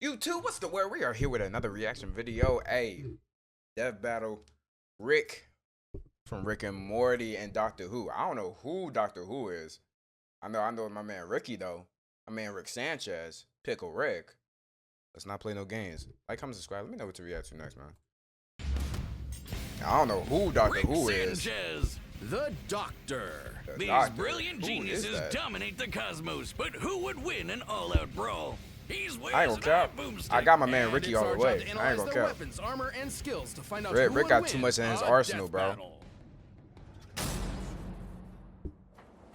YouTube, what's the word? We are here with another reaction video. A death battle. Rick from Rick and Morty and Doctor Who. I don't know who Doctor Who is. I know my man Ricky though. My man Rick Sanchez. Pickle Rick. Let's not play no games. Like, comment, subscribe. Let me know what to react to next, man. I don't know who Doctor Who is. Sanchez, the Doctor. These brilliant geniuses dominate the cosmos, but who would win an all-out brawl? I ain't gonna cap. I got my man Ricky all the way. I ain't gonna cap. Weapons, armor, and skills to find out Rick got too much in his arsenal, bro.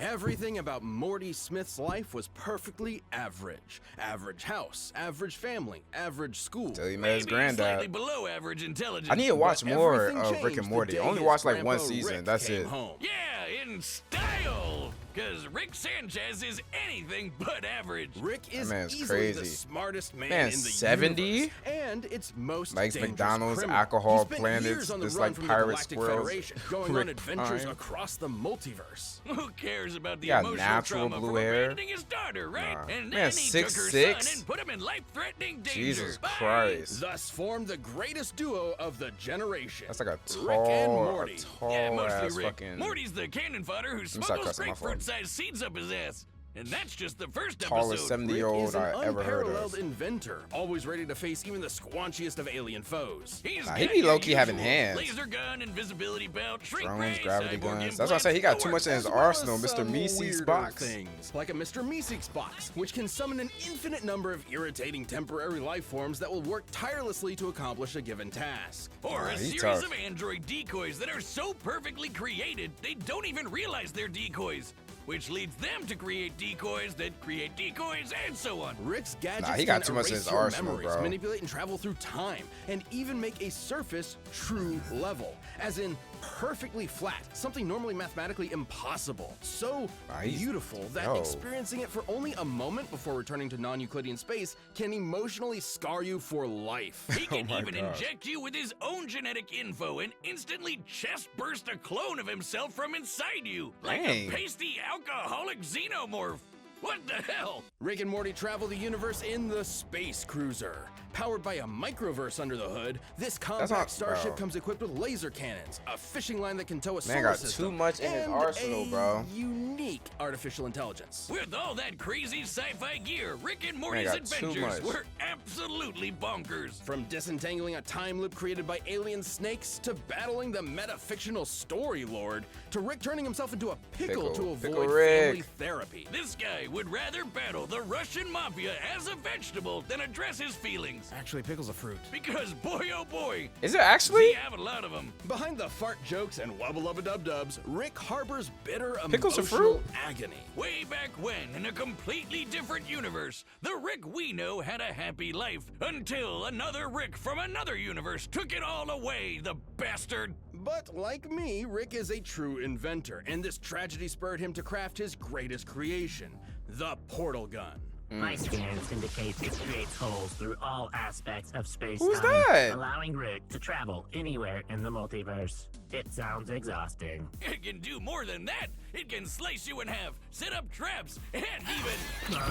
Everything about Morty Smith's life was perfectly average. Average house, average family, average school. Till he met his granddad. Below average intelligence. I need to watch more of Rick and Morty. I only watched like one season. That's it. Yeah, in style. Because Rick Sanchez is anything but average. Rick is easily the smartest man in the 70? universe, and it's most likes dangerous McDonald's, criminal. alcohol, planets, just like pirate squirrels. Going on adventures across the multiverse. Who cares about the emotional natural trauma blue from hair. abandoning his daughter, right? And man, then he took her son 6'6" and put him in life-threatening danger. Jesus Christ. Thus formed the greatest duo of the generation. That's like a Rick and Morty. tall ass fucking. Morty's the cannon fodder who smuggles grapefruit-sized seeds up his ass. And that's just the first tallest episode. 70-year-old I ever heard of. Unparalleled inventor, always ready to face even the squanchiest of alien foes. He be low-key having hands. Laser gun, invisibility belt, drones, gravity guns. That's why I say he got too much in his arsenal. Mr. Meeseeks box. Things, like a Mr. Meeseeks box, which can summon an infinite number of irritating temporary life forms that will work tirelessly to accomplish a given task. Or a series of android decoys that are so perfectly created they don't even realize they're decoys, which leads them to create decoys that create decoys, and so on. Rick's gadgets he got too much in his arsenal, memories, bro. manipulate and travel through time, and even make a surface true level, as in perfectly flat, something normally mathematically impossible. So beautiful that experiencing it for only a moment before returning to non-Euclidean space can emotionally scar you for life. He can even inject you with his own genetic info and instantly chest burst a clone of himself from inside you, like a pasty alcoholic xenomorph. What the hell? Rick and Morty travel the universe in the Space Cruiser. Powered by a microverse under the hood, this compact starship comes equipped with laser cannons, a fishing line that can tow a solar system, too much in his arsenal, bro. Unique artificial intelligence. With all that crazy sci-fi gear, Rick and Morty's adventures were absolutely bonkers. From disentangling a time loop created by alien snakes to battling the metafictional story lord, to Rick turning himself into a pickle to avoid family therapy. This guy would rather battle the Russian mafia as a vegetable than address his feelings. Actually, pickle's a fruit. Because boy, oh boy. Is it actually? We have a lot of them. Behind the fart jokes and wubba-lubba-dub-dubs, Rick harbors bitter emotional agony. Way back when, in a completely different universe, the Rick we know had a happy life until another Rick from another universe took it all away, the bastard. But like me, Rick is a true inventor, and this tragedy spurred him to craft his greatest creation, the portal gun. My scans indicate it creates holes through all aspects of space-time, Who's that? allowing Rick to travel anywhere in the multiverse. It sounds exhausting. It can do more than that. It can slice you in half, set up traps, and even...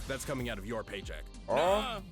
That's coming out of your paycheck.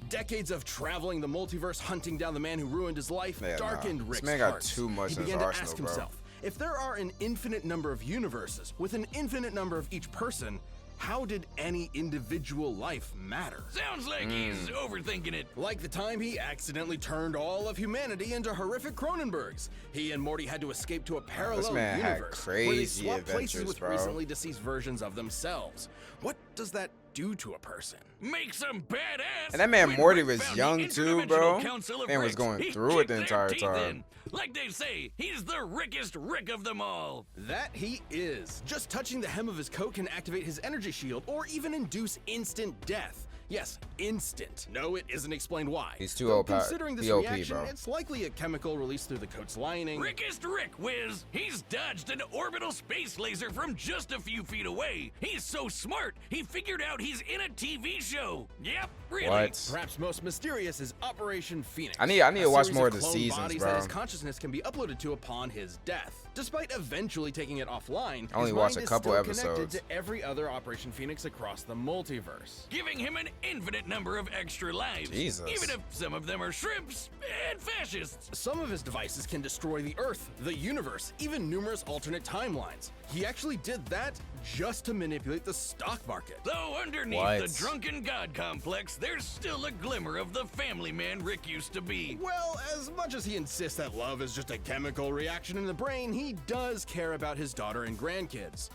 Decades of traveling the multiverse, hunting down the man who ruined his life, darkened Rick's heart. Got too much he began to ask himself, if there are an infinite number of universes with an infinite number of each person, how did any individual life matter? Sounds like he's overthinking it. Like the time he accidentally turned all of humanity into horrific Cronenbergs. He and Morty had to escape to a parallel universe where they swapped places with recently deceased versions of themselves. What does that do to a person? Makes him badass. And that man Morty was young too, bro. Man was going through it the entire time. Like they say, he's the Rickest Rick of them all. That he is. Just touching the hem of his coat can activate his energy shield or even induce instant death. Yes, instant. No, it isn't explained why. He's too OP. Considering this OP, reaction, bro. it's likely a chemical released through the coat's lining. Rickest Rick, whiz! He's dodged an orbital space laser from just a few feet away. He's so smart, he figured out he's in a TV show. Yep, really. What? Perhaps most mysterious is Operation Phoenix. I need to watch more of the seasons, bodies bro. that his consciousness can be uploaded to upon his death. Despite eventually taking it offline, I only his watched mind a couple is still episodes. connected to every other Operation Phoenix across the multiverse, giving him an infinite number of extra lives. Jesus. Even if some of them are shrimps and fascists. Some of his devices can destroy the Earth, the universe, even numerous alternate timelines. He actually did that just to manipulate the stock market. Though underneath the drunken god complex, there's still a glimmer of the family man Rick used to be. Well, as much as he insists that love is just a chemical reaction in the brain, he does care about his daughter and grandkids.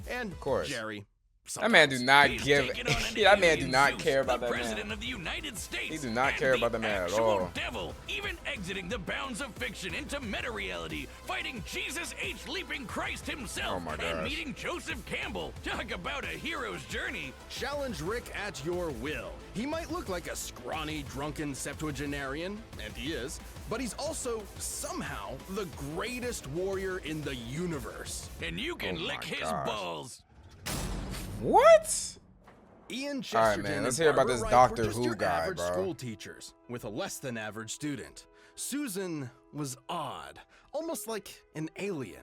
And Of course. Jerry. That man do not He's give. taken on an That man do alien not Zeus, care about the that president man. of the United States. He do not and care the about the man at actual all. Devil, even exiting the bounds of fiction into meta-reality, fighting Jesus H. Leaping Christ himself, Oh my and gosh. meeting Joseph Campbell. Talk about a hero's journey. Challenge Rick at your will. He might look like a scrawny, drunken septuagenarian, and he is, but he's also, somehow, the greatest warrior in the universe. And you can Oh my lick his gosh. balls. What? Ian All right, Chesterton man, let's and hear about Barbara this Wright Doctor were just Who your guy, average bro. school teachers with a less than average student. Susan was odd, almost like an alien.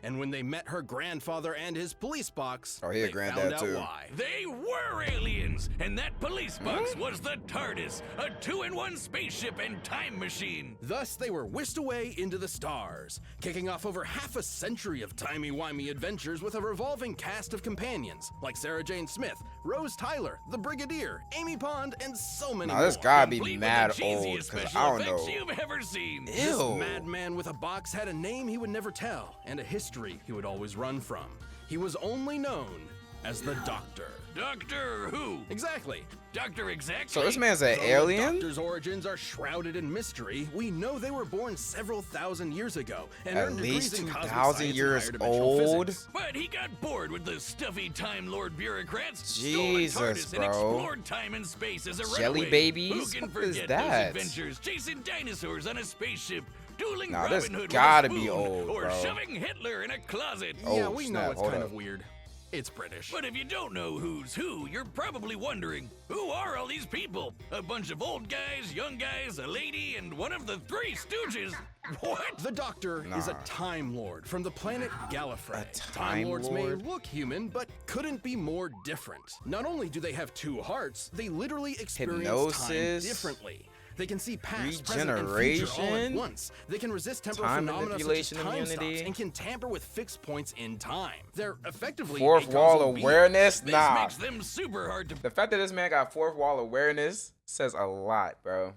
And when they met her grandfather and his police box, Oh, he a they granddad found out too. why. They were aliens, and that police box was the TARDIS, a 2-in-1 spaceship and time machine. Thus, they were whisked away into the stars, kicking off over half a century of timey-wimey adventures with a revolving cast of companions like Sarah Jane Smith, Rose Tyler, the Brigadier, Amy Pond, and so many Now more. this gotta be Complete with mad the old, cheesiest cause special I don't effects know. you've ever seen. This Ew. madman with a box had a name he would never tell and a history he would always run from. He was only known as the Doctor. Doctor Who? Exactly. Doctor Exactly? So this man's an Though alien? The Doctor's origins are shrouded in mystery, we know they were born several thousand years ago and At earned degrees least in cosmic 2,000 science and years higher dimensional old? physics. But he got bored with the stuffy Time Lord bureaucrats, Jesus, stole a TARDIS, and bro. explored time and space as a Jelly runaway. babies? Who can What is forget that? those adventures, chasing dinosaurs on a spaceship, dueling Nah, this Robin Hood gotta with a be spoon, old, or bro. shoving Hitler in a closet. Yeah, Oh, we snap, know it's hold kind up. of weird. It's British. But if you don't know who's who, you're probably wondering, who are all these people? A bunch of old guys, young guys, a lady, and one of the Three Stooges. What? The Doctor is a Nah. Time Lord from the planet Gallifrey. A Time Lords Lord? may look human, but couldn't be more different. Not only do they have two hearts, they literally experience time Hypnosis? differently. They can see past, present, and future all at Regeneration? once. They can resist temporal Time phenomena such as manipulation time stops immunity? and can tamper with fixed points in time. They're effectively Fourth a wall causal being. awareness? This Nah. makes them super hard to The fact that this man got fourth wall awareness says a lot, bro.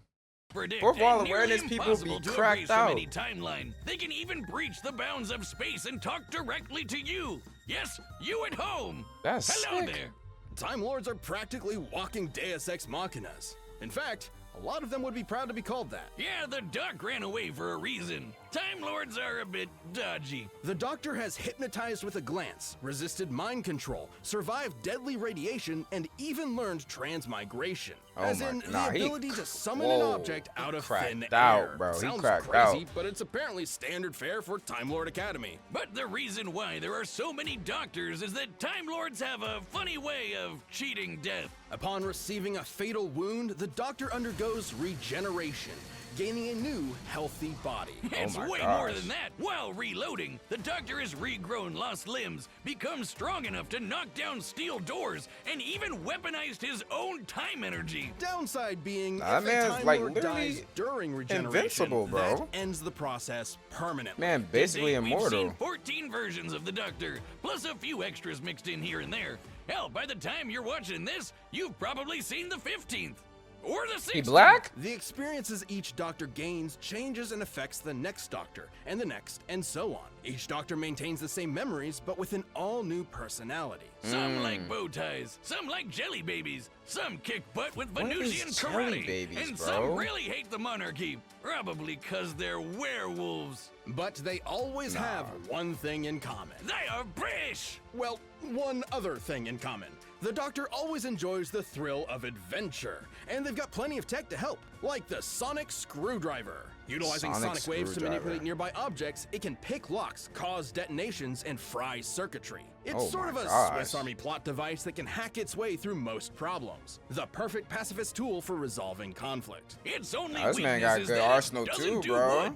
predict. Fourth wall and nearly awareness people impossible be to cracked erase from out. any timeline. They can even breach the bounds of space and talk directly to you. Yes, you at home. That's Hello sick. there. Time Lords are practically walking Deus Ex Machinas. In fact, a lot of them would be proud to be called that. Yeah, the Doc ran away for a reason. Time Lords are a bit dodgy. The Doctor has hypnotized with a glance, resisted mind control, survived deadly radiation, and even learned transmigration. Oh As my- in, nah, the he ability to summon an whoa, object out he of cracked thin out, air. bro. He Sounds cracked crazy, out. but it's apparently standard fare for Time Lord Academy. But the reason why there are so many doctors is that Time Lords have a funny way of cheating death. Upon receiving a fatal wound, the Doctor undergoes regeneration, gaining a new, healthy body. It's my way gosh. more than that. While reloading, the Doctor has regrown lost limbs, become strong enough to knock down steel doors, and even weaponized his own time energy. Downside being, Nah, if that a man's, Time like, Lord literally dies during regeneration, invincible, bro. that ends the process permanently. Man, basically To date, We've immortal. seen 14 versions of the Doctor, plus a few extras mixed in here and there. Hell, by the time you're watching this, you've probably seen the 15th. Or the 16th. He black? The experiences each Doctor gains changes and affects the next Doctor, and the next, and so on. Each Doctor maintains the same memories, but with an all-new personality. Some like bow ties, some like jelly babies, some kick butt with What is Venusian jelly karate, babies, and bro? some really hate the monarchy, probably 'cause they're werewolves. But they always have one thing in common. They are British! Well, one other thing in common. The Doctor always enjoys the thrill of adventure, and they've got plenty of tech to help, like the sonic screwdriver. Utilizing Sonic sonic waves to screwdriver. manipulate nearby objects, it can pick locks, cause detonations, and fry circuitry. It's Oh sort my of a gosh. Swiss Army plot device that can hack its way through most problems. The perfect pacifist tool for resolving conflict. It's only Nah, this man got weakness is good that it arsenal doesn't too, do bro. wood.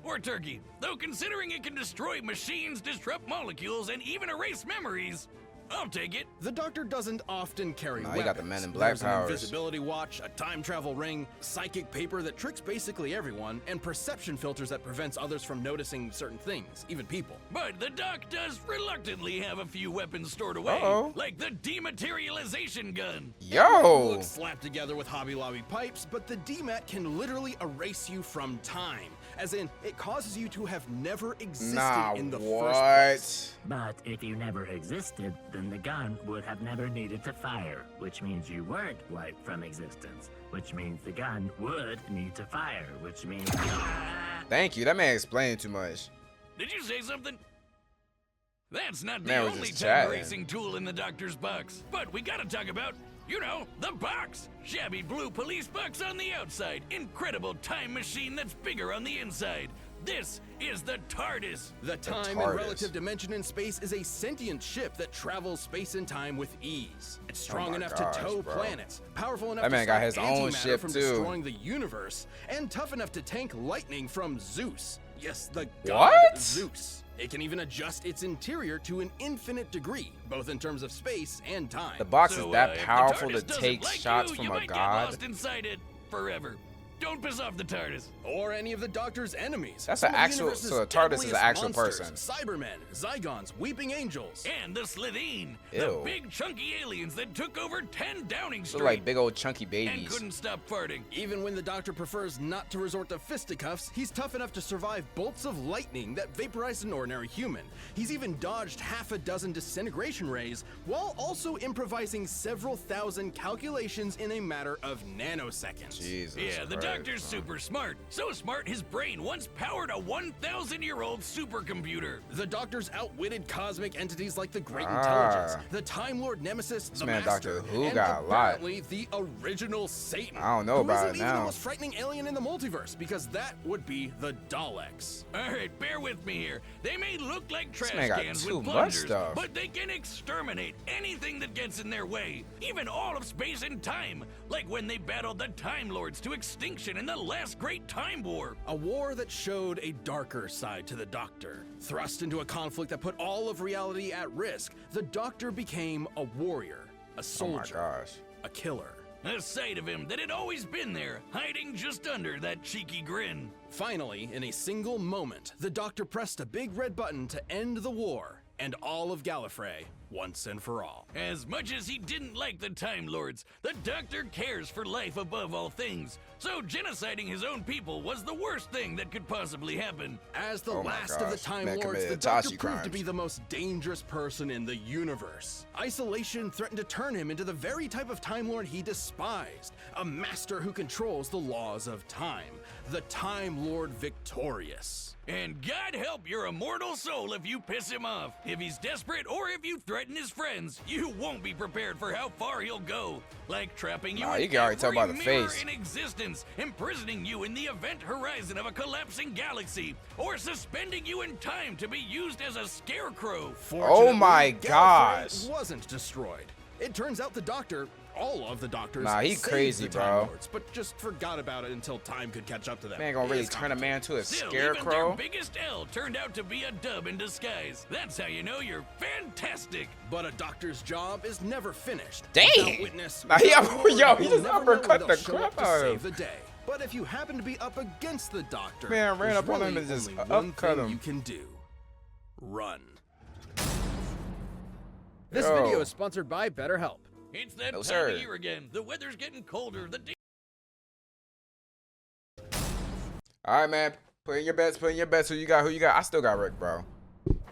Poor turkey. Though considering it can destroy machines, disrupt molecules, and even erase memories, I'll take it. The Doctor doesn't often carry weapons. He got the Men in Black There's powers. an invisibility watch, a time travel ring, psychic paper that tricks basically everyone, and perception filters that prevents others from noticing certain things, even people. But the Doc does reluctantly have a few weapons stored away, like the dematerialization gun. Yo! Looks slapped together with Hobby Lobby pipes, but the DMAT can literally erase you from time. As in, it causes you to have never existed in the first place. But if you never existed, then the gun would have never needed to fire, which means you weren't wiped from existence, which means the gun would need to fire, which means... Thank you. That man explained too much. Did you say something? That's not the Man was only just time chatting. erasing tool in the Doctor's box. But we gotta talk about, you know, the box. Shabby blue police box on the outside. Incredible time machine that's bigger on the inside. This is the TARDIS. The time and relative dimension in space is a sentient ship that travels space and time with ease. It's strong enough to tow planets, powerful enough to got his stop own antimatter ship from too. destroying the universe, and tough enough to tank lightning from Zeus. Yes, the What? god Zeus. It can even adjust its interior to an infinite degree, both in terms of space and time. The box is that if the powerful to TARDIS doesn't take like shots you, from you a might get god. lost inside it forever. Don't piss off the TARDIS. Or any of the Doctor's enemies. That's Some an of the actual- universe's so the TARDIS is an deadliest actual monsters, person. Cybermen, Zygons, Weeping Angels. And the Slitheen. Ew. The big chunky aliens that took over 10 Downing Street. Look like big old chunky and babies. couldn't stop farting. Even when the Doctor prefers not to resort to fisticuffs, he's tough enough to survive bolts of lightning that vaporize an ordinary human. He's even dodged half a dozen disintegration rays, while also improvising several thousand calculations in a matter of nanoseconds. Jesus Yeah, the Christ, Doctor's bro. super smart. So smart, his brain once powered a 1,000-year-old supercomputer. The Doctor's outwitted cosmic entities like the Great Ah. Intelligence, the Time Lord Nemesis, the man, Master, Doctor Who and got a lot. apparently the original Satan. I don't know who about isn't it even now. the most frightening alien in the multiverse, because that would be the Daleks. All right, bear with me here. They may look like trash man got cans too with much plungers, stuff. but they can exterminate anything that gets in their way, even all of space and time, like when they battled the Time Lords to extinction in the last Great Time War. A war that showed a darker side to the Doctor. Thrust into a conflict that put all of reality at risk, the Doctor became a warrior, a Oh my soldier, gosh. a killer. A side of him that had always been there, hiding just under that cheeky grin. Finally, in a single moment, the Doctor pressed a big red button to end the war and all of Gallifrey once and for all. As much as he didn't like the Time Lords, the Doctor cares for life above all things. So genociding his own people was the worst thing that could possibly happen. As the Oh my last of the gosh, Time man Lords, the committed Doctor Tashi proved to crimes. be the most dangerous person in the universe. Isolation threatened to turn him into the very type of Time Lord he despised, a master who controls the laws of time, the Time Lord victorious. And God help your immortal soul if you piss him off. If he's desperate or if you threaten his friends, you won't be prepared for how far he'll go. Like trapping you Nah, in you can already tell by every the mirror face. in existence, imprisoning you in the event horizon of a collapsing galaxy, or suspending you in time to be used as a scarecrow. Oh my Fortunately, gosh. Gallifrey wasn't destroyed. It turns out the Doctor, all of the Doctors, Nah, he saved crazy, the Time bro. Lords, but just forgot about it until time could catch up to them. Man gonna really It's turn a man to a Still, even their scarecrow. biggest L turned out to be a dub in disguise. That's how you know you're fantastic. But a Doctor's job is never finished. Dang! Without witness, Nah, he without up- reward, yo, he you'll just never know when uppercut they'll the show up crap to out of save him. the day. But if you happen to be up against the Doctor, Man ran there's up on him really and just only one upcut thing him. you can do: run. This Yo. video is sponsored by BetterHelp. It's that No, time sir. of year again. The weather's getting colder. All right, man. Put in your bets. Put in your bets. Who you got? Who you got? I still got Rick, bro.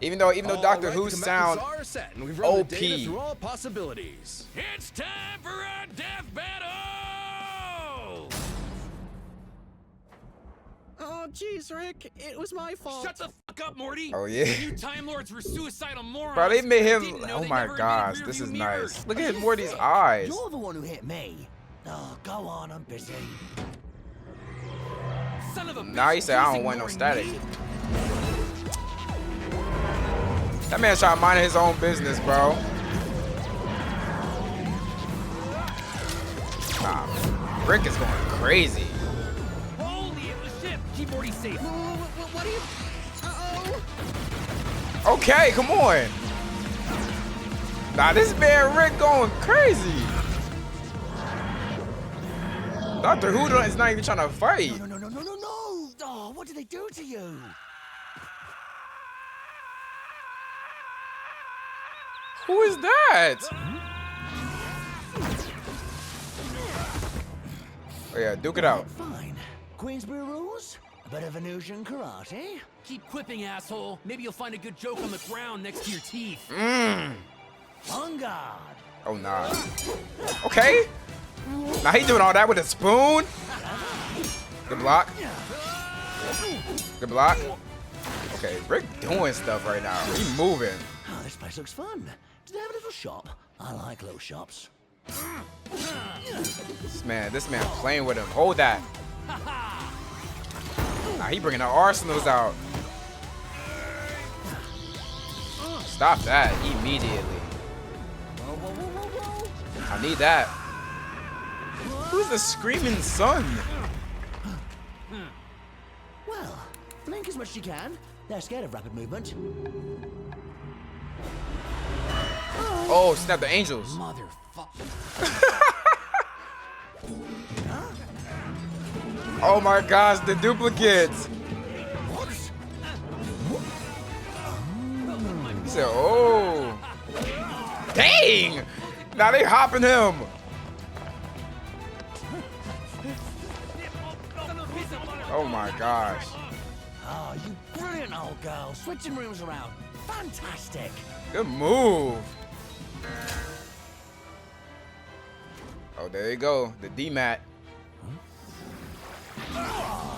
Even though Doctor Who sound are set, and we've run the data OP. through all possibilities. It's time for a death battle! Oh, jeez, Rick. It was my fault. Shut the fuck up, Morty! Oh, yeah. You Time Lords were suicidal morons! Bro, they made him. Didn't know Oh they my never gosh, admitted this is rearview mirrors. nice. Look at Morty's eyes. You're the one who hit me. Oh, go on, I'm busy. Son of a bitch! Nah, he said I don't he's want no ignoring static. me. That man's trying to mind his own business, bro. Nah, Rick is going crazy. Holy, it was ship! Keep Morty safe. What are you? Uh-oh. Okay, come on. Nah, this man Rick going crazy. Doctor Who is not even trying to fight. No. Oh, what did they do to you? Who is that? Oh yeah, duke it out. Fine. Queensbury rules? A bit of Venusian karate? Keep quipping, asshole. Maybe you'll find a good joke on the ground next to your teeth. On guard. Oh nah. Okay. Now he doing all that with a spoon. Good block. Good block. Okay, Rick doing stuff right now. He moving. Oh, this place looks fun. Do they have a little shop? I like little shops. This man playing with him. Hold that. Nah, he bringing the arsenals out. Stop that immediately. Whoa. I need that. Who's the screaming son? Well, blink as much as you can. They're scared of rapid movement. Oh, snap the angels. Motherfucker. Oh my gosh, the duplicates. He said, oh. Dang! Now they hopping him. Oh my gosh. Oh, you brilliant old girl. Switching rooms around. Fantastic. Good move. Oh, there you go. The D-mat.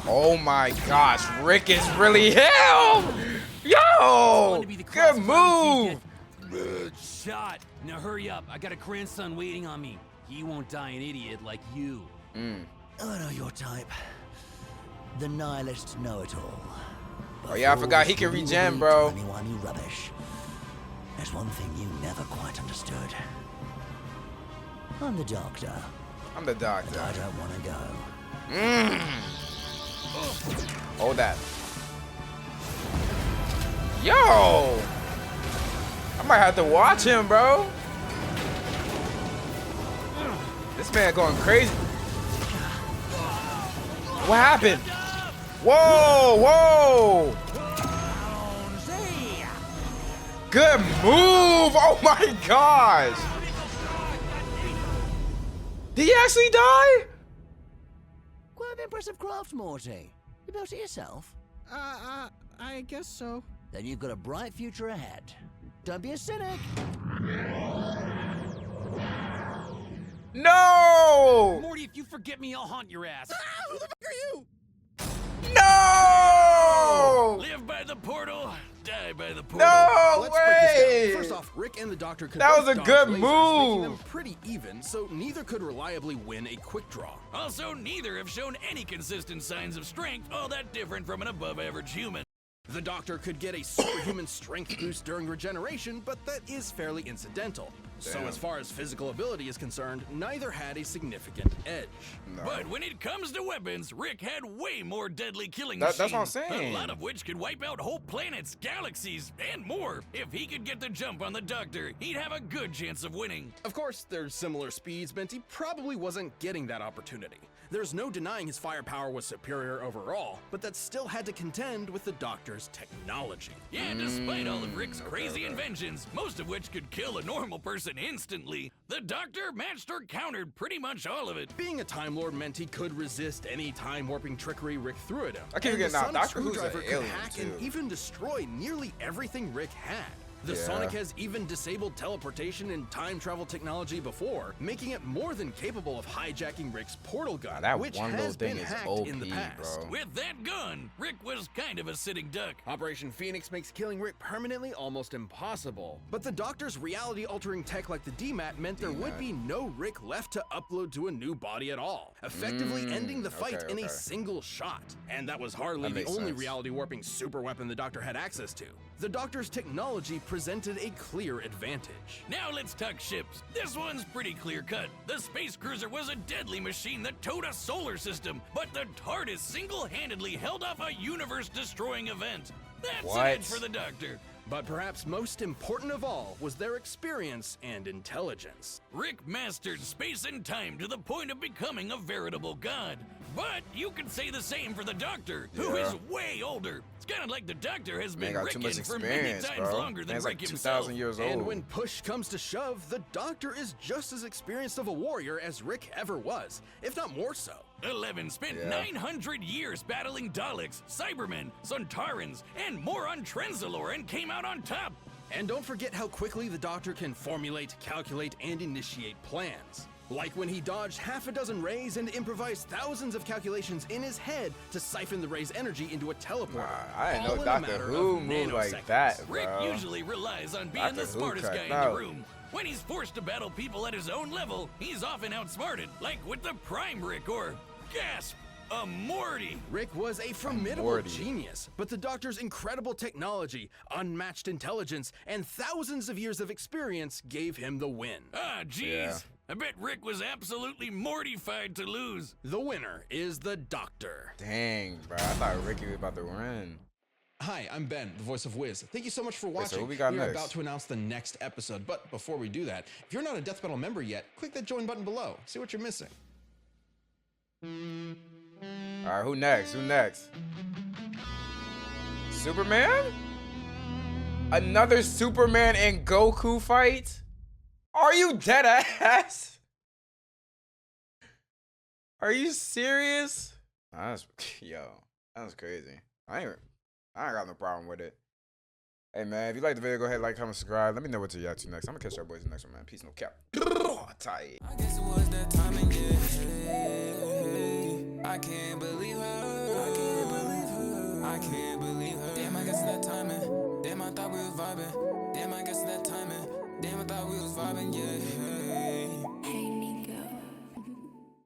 Oh my gosh. Rick is really him. Yo! Good move. Good shot. Now hurry up. I got a grandson waiting on me. He won't die an idiot like you. I know your type. The nihilist know-it-all. Oh yeah, I forgot he can regen, bro. Anyone you rubbish. There's one thing you never quite understood. I'm the doctor. I'm the I doctor. don't want to go. Hold that. Yo! I might have to watch him, bro. This man going crazy. What happened? Whoa! Good move! Oh my gosh! Did he actually die? Quite an impressive craft, Morty. You built it yourself? I guess so. Then you've got a bright future ahead. Don't be a cynic. No! Morty, if you forget me, I'll haunt your ass. Who the fuck are you? No! Live by the portal, die by the portal. No Let's break this way! down. First off, Rick and the Doctor could That both was a dodge good lasers, move. making them pretty even, so neither could reliably win a quick draw. Also, neither have shown any consistent signs of strength all that different from an above-average human. The Doctor could get a superhuman strength boost during regeneration, but that is fairly incidental. So Damn. as far as physical ability is concerned, neither had a significant edge. No. But when it comes to weapons, Rick had way more deadly killing That's what I'm machines, saying. a lot of which could wipe out whole planets, galaxies, and more. If he could get the jump on the Doctor, he'd have a good chance of winning. Of course, their similar speeds meant he probably wasn't getting that opportunity. There's no denying his firepower was superior overall, but that still had to contend with the Doctor's technology. Yeah, despite all of Rick's crazy inventions, most of which could kill a normal person instantly, the Doctor matched or countered pretty much all of it. Being a Time Lord meant he could resist any time-warping trickery Rick threw at him. I keep And the forgetting now, Sonic Doctor Who's an Screwdriver could alien, hack too. and even destroy nearly everything Rick had. The Yeah. Sonic has even disabled teleportation and time travel technology before, making it more than capable of hijacking Rick's portal gun, That which one has little thing been is hacked OP, in the past. bro. With that gun, Rick was kind of a sitting duck. Operation Phoenix makes killing Rick permanently almost impossible. But the Doctor's reality-altering tech like the D-Mat meant there would be no Rick left to upload to a new body at all, effectively ending the fight in a single shot. And that was hardly That the makes only sense. reality-warping super weapon the Doctor had access to. The Doctor's technology presented a clear advantage. Now let's talk ships. This one's pretty clear-cut. The space cruiser was a deadly machine that towed a solar system, but the TARDIS single-handedly held off a universe-destroying event. That's an edge for the Doctor. But perhaps most important of all was their experience and intelligence. Rick mastered space and time to the point of becoming a veritable god. But you could say the same for the Doctor, who is way older. It's kind of like the Doctor has been Rickin' for many times longer than Rick himself. 2,000 years old. And when push comes to shove, the Doctor is just as experienced of a warrior as Rick ever was, if not more so. 11 spent 900 years battling Daleks, Cybermen, Sontarans, and more on Trenzalore and came out on top. And don't forget how quickly the Doctor can formulate, calculate, and initiate plans. Like when he dodged half a dozen rays and improvised thousands of calculations in his head to siphon the ray's energy into a teleporter. I didn't know Doctor Who moved like that, bro. Rick usually relies on being the smartest guy in the room. When he's forced to battle people at his own level, he's often outsmarted, like with the Prime Rick or, gasp, a Morty. Rick was a formidable genius, but the Doctor's incredible technology, unmatched intelligence, and thousands of years of experience gave him the win. Ah, jeez. I bet Rick was absolutely mortified to lose. The winner is the Doctor. Dang, bro. I thought Ricky was about to win. Hi, I'm Ben, the voice of Wiz. Thank you so much for watching. So who we got We're next? about to announce the next episode, but before we do that, if you're not a Death Battle member yet, click that join button below. See what you're missing. All right, who next? Who next? Superman? Another Superman and Goku fight? Are you dead ass? Are you serious? That's crazy. I ain't got no problem with it. Hey man, if you like the video, go ahead, like, comment, subscribe. Let me know what to react to next. I'm gonna catch y'all boys in the next one, man. Peace, no cap. Tight. I guess it was that time and I can't believe her. I can't believe her. I can't believe her. Damn, I guess that timing. Damn, I thought we was vibing. Damn, I guess that timing. Damn, I thought we was vibing, yeah.